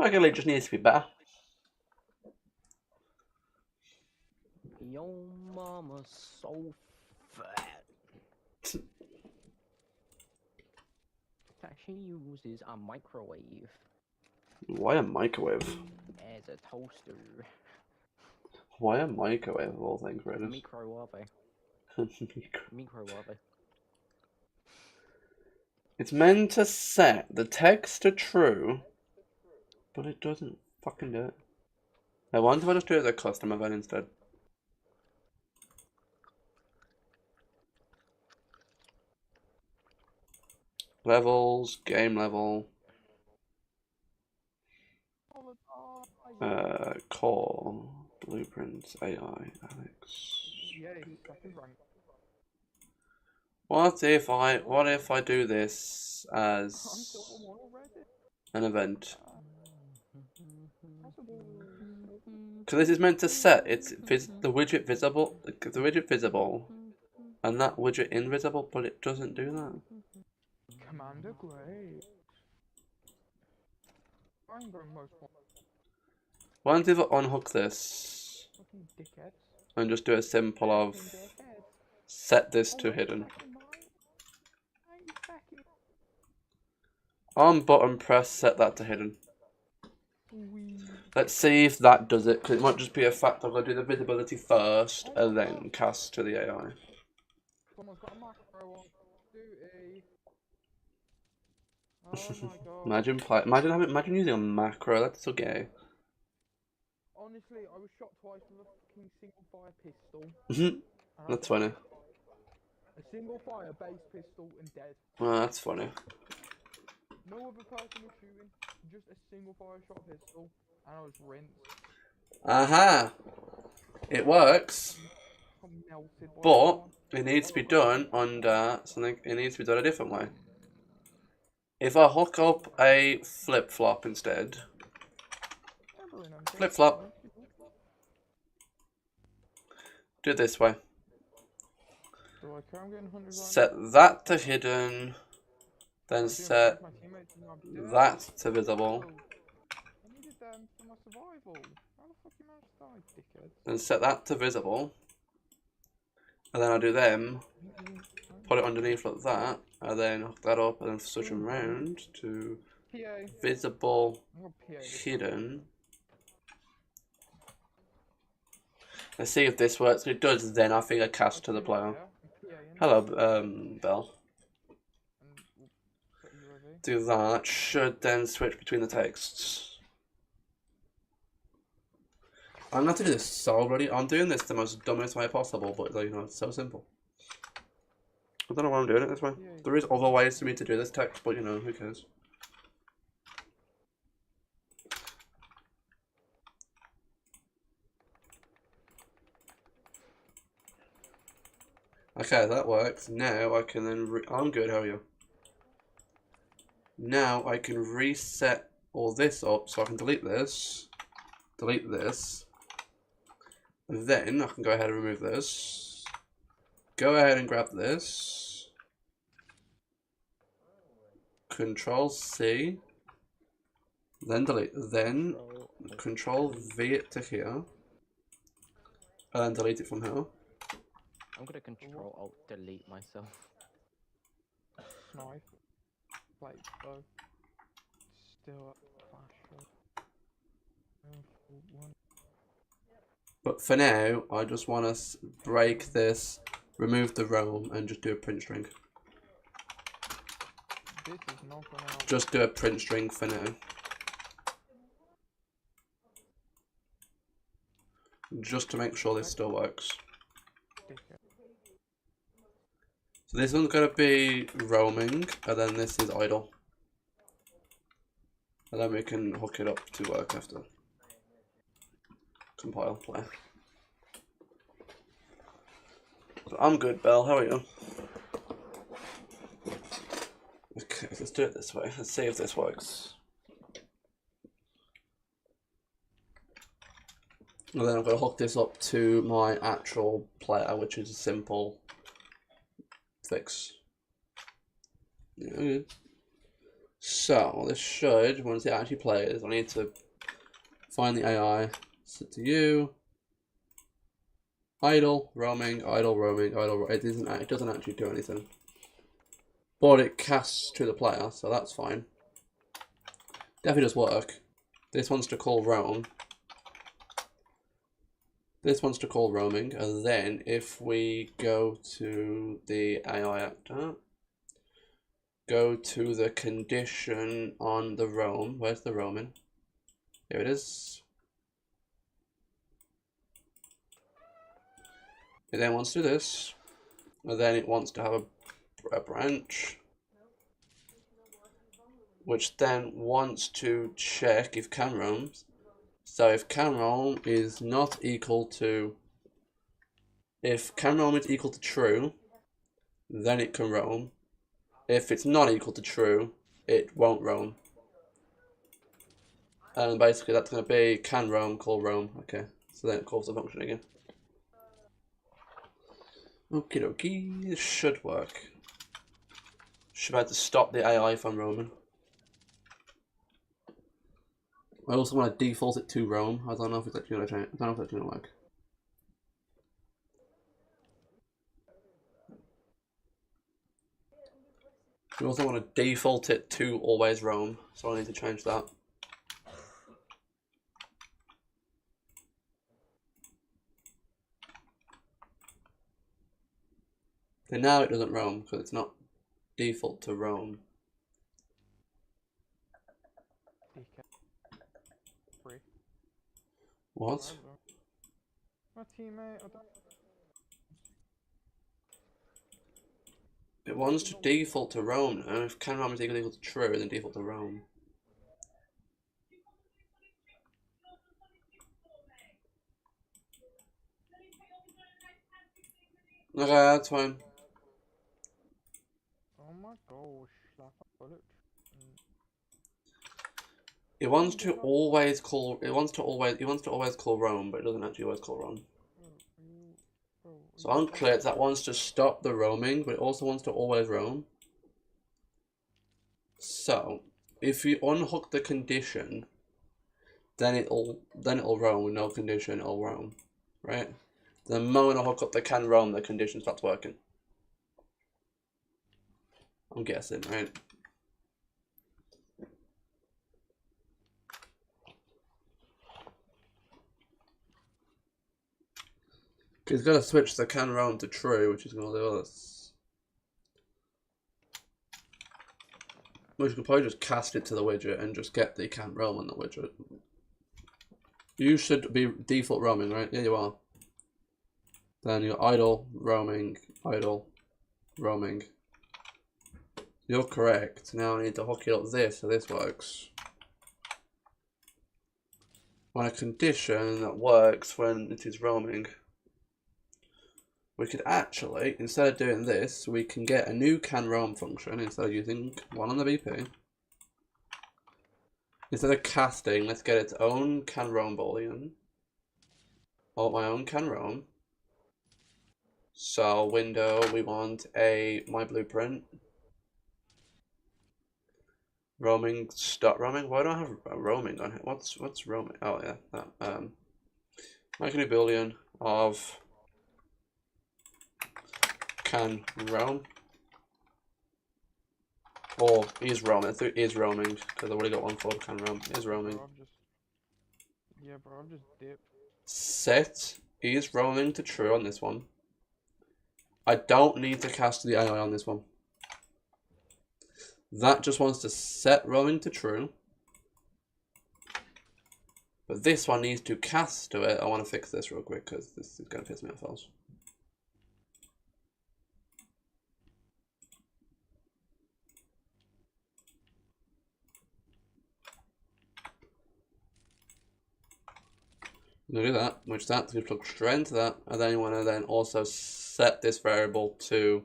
I guess it just needs to be better. Yo, mama's so fat. That she uses a microwave. Why a microwave? As a toaster. Why a microwave of all things, Reddit? Microwave. Microwave. It's meant to set the text to true, but it doesn't fucking do it. I wonder if I just do it as a custom event instead. Levels, game level. Core, blueprints, AI, Alex. What if I do this as an event? Because this is meant to set the widget visible, and that widget invisible, but it doesn't do that. Commander Grey. Why don't you unhook this and just do a simple of set this to hidden. On button press, set that to hidden. Let's see if that does it, because it might just be a fact of I do the visibility first and then cast to the AI. Imagine using a macro. That's so gay. Honestly, I was shot twice with a fucking single fire pistol. That's funny. A single fire base pistol and dead. Oh, that's funny. No other person was shooting, just a single fire shot pistol, and I was rinsed. Aha! It works, but it needs to be done under something. It needs to be done a different way. If I hook up a flip-flop instead, flip-flop, do it this way. Set that to hidden, then set that to visible, then set that to visible, and then I'll do them, put it underneath like that, and then hook that up, and then switch them around to visible, hidden. Let's see if this works. If it does, then I think I cast to the player. Hello, Belle. Do that. Should then switch between the texts. I'm going to do this so bloody. I'm doing this the most dumbest way possible, but you know, it's so simple. I don't know why I'm doing it this way. There is other ways for me to do this text, but you know, who cares? Okay, that works. Now I can then I'm good, how are you? Now I can reset all this up so I can delete this, and then I can go ahead and remove this, go ahead and grab this, Control C, then delete, then Control V it to here, and delete it from here. I'm gonna Control Alt delete myself. Snipe. Like, still But for now, I just want to break this, remove the roam, and just do a print string. This is not gonna help. Just do a print string for now. Just to make sure this still works. So this one's going to be roaming, and then this is idle. And then we can hook it up to work after. Compile, play. So I'm good, Belle, how are you? Okay, let's do it this way. Let's see if this works. And then I'm going to hook this up to my actual player, which is a simple fix. Yeah, So this should, once it actually plays, I need to find the AI, set to you, idle, roaming, idle, roaming, idle. It doesn't actually do anything, but it casts to the player, so that's fine. Definitely does work. This wants to call roam. This wants to call roaming, and then if we go to the AI actor, go to the condition on the roam. Where's the roaming? Here it is. It then wants to do this, and then it wants to have a branch, which then wants to check if can roams. So if can roam is not equal to, if can roam is equal to true, then it can roam. If it's not equal to true, it won't roam. And basically that's going to be can roam, call roam. Okay, so then it calls the function again. Okie dokie, this should work. Should have had to stop the AI from roaming. I also want to default it to roam. I don't know if it's actually going to change. I don't know if that's going to work. We also want to default it to always roam, so I need to change that. And now it doesn't roam because it's not default to roam. What? My teammate. It wants to default to roam now. If can roam is equal to true, then default to roam. Okay, that's fine. Oh my gosh, like a bullet. It wants to always call. It wants to always call roam, but it doesn't actually always call roam. So unclear. That wants to stop the roaming, but it also wants to always roam. So if you unhook the condition, then it'll roam with no condition. It'll roam, right? The moment I hook up the can roam, the condition starts working. I'm guessing, right? It's got to switch the can roam to true, which is going to do this. Which could probably just cast it to the widget and just get the can roam on the widget. You should be default roaming, right? Yeah, you are. Then you're idle, roaming, idle, roaming. You're correct. Now I need to hook it up this so this works. On a condition that works when it is roaming. We could actually, instead of doing this, we can get a new can roam function instead of using one on the BP. Instead of casting, let's get its own can roam boolean. Or my own can roam. So window, we want a my blueprint. Roaming, start roaming. Why don't I have a roaming on it? What's roaming? Oh yeah, that. Make a new boolean of can roam. Or is roaming. I think is roaming because I've already got one for can roam. Is roaming. Bro, I've just dipped. Set is roaming to true on this one. I don't need to cast the AI on this one. That just wants to set roaming to true. But this one needs to cast to it. I want to fix this real quick because this is going to piss me off else. I'm going to do that, which that's going to plug straight into that. And then you want to then also set this variable to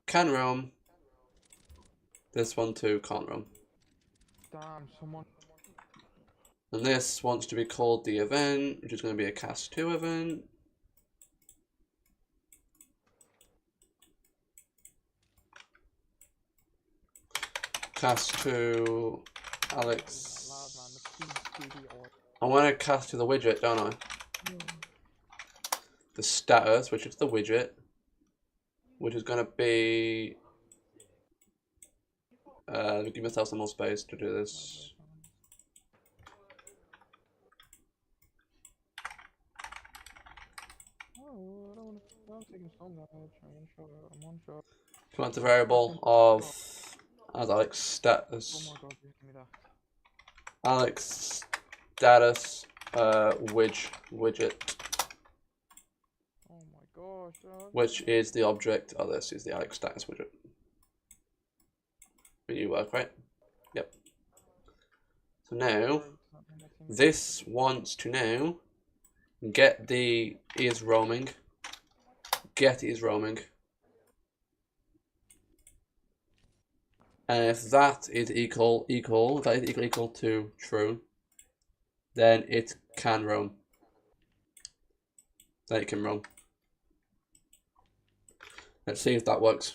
can roam. This one to can't roam. Damn, someone. And this wants to be called the event, which is going to be a cast to event. cast to Alex. Loud, man. The PD or I want to cast to the widget, don't I? The status, which is the widget, which is going to be. Give myself some more space to do this. Oh, I don't take so much. I'm one shot. If you want the variable of as Alex status. Oh my god, give me that. Alex status widget, Oh my gosh. which is the object. Oh, this is the Alex status widget. You work, right? Yep. So now this wants to now get the is roaming. Get is roaming. And if that is equal to true, then it can roam. Then it can roam. Let's see if that works.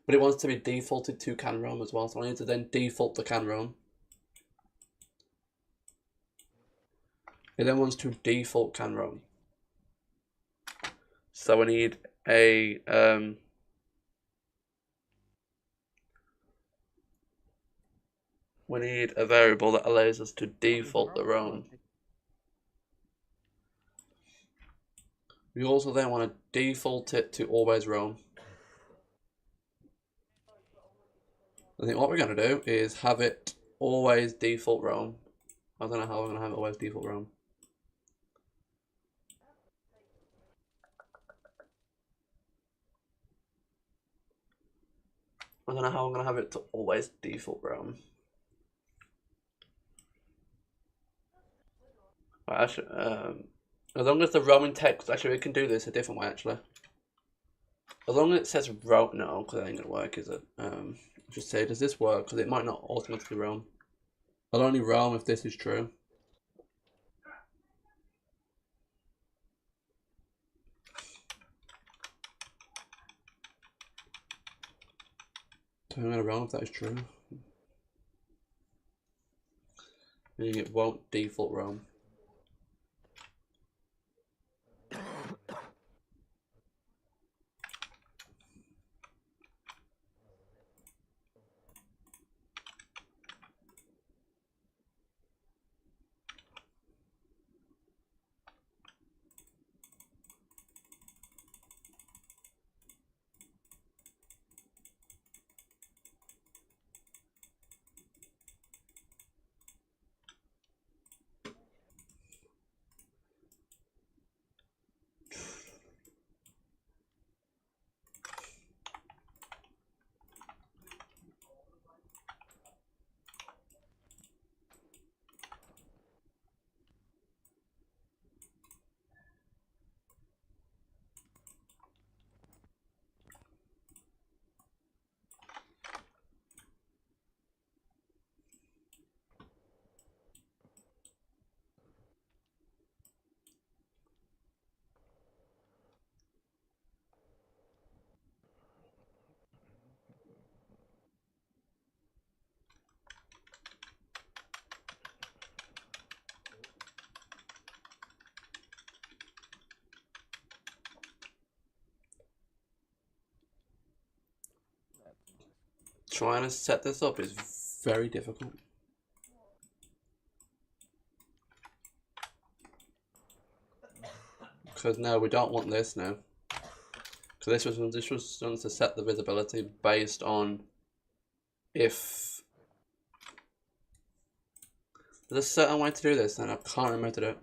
But it wants to be defaulted to can roam as well, so I need to then default the can roam. It then wants to default can roam. So we need a variable that allows us to default the roam. We also then want to default it to always roam. I think what we're going to do is have it always default roam. I don't know how we're going to have it always default roam. I don't know how I'm going to have it to always default roam. Right, actually, as long as the roaming text, actually we can do this a different way actually. As long as it says roam, no, because that ain't going to work, is it? Just say, does this work? Because it might not automatically roam. I'll only roam if this is true. So I'm going to roam if that is true. Meaning it won't default roam. Trying to set this up is very difficult. Because now we don't want this now. Because this was done to set the visibility based on if there's a certain way to do this, and I can't remember to do it.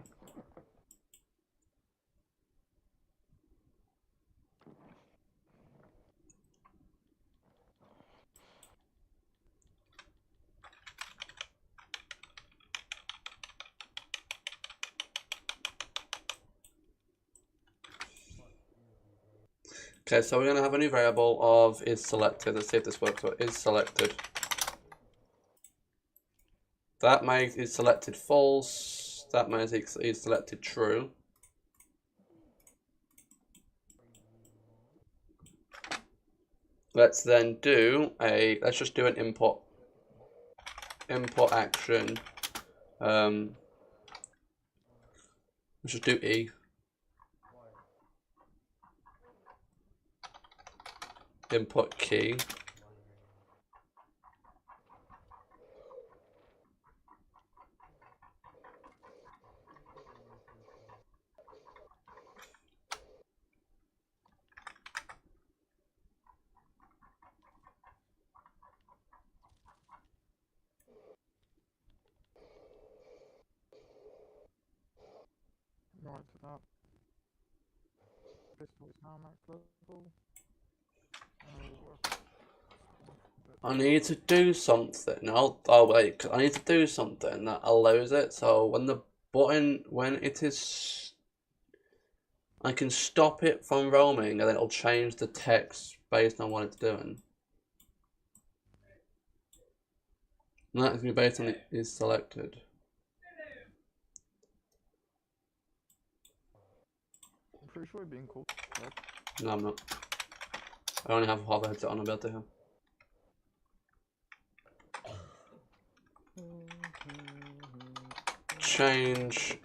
Okay, so we're going to have a new variable of is selected. Let's see if this works. So is selected. That makes is selected false. That makes it is selected true. let's then do let's just do an import action. Let's just do E. Input key. Right to that. Pistol is now max level. I need to do something. Oh wait, 'cause I need to do something that allows it. So when the button, when it is, I can stop it from roaming, and then it'll change the text based on what it's doing. And that's going to be based on it is selected. I'm pretty sure it's being called. No, I'm not. I only have half a headset on about to him. Change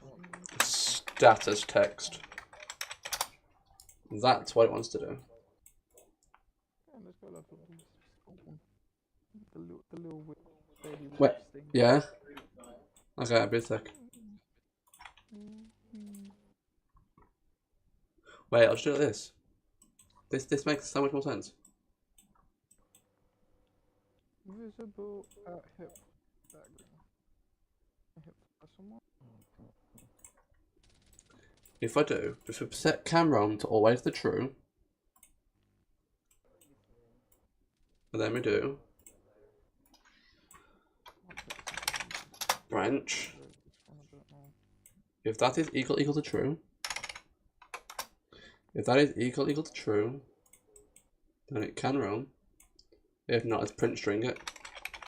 status text. That's what it wants to do. Yeah, let's go like the little baby Wait, thing. yeah? Okay, I'll be a sec. Wait, I'll just do it like this. This makes so much more sense. Visible at hip background. Hip someone. If I do, if we set camera on to always the true, and then we do branch. If that is equal to true, if that is equal to true, then it can roam. If not, it's print string it.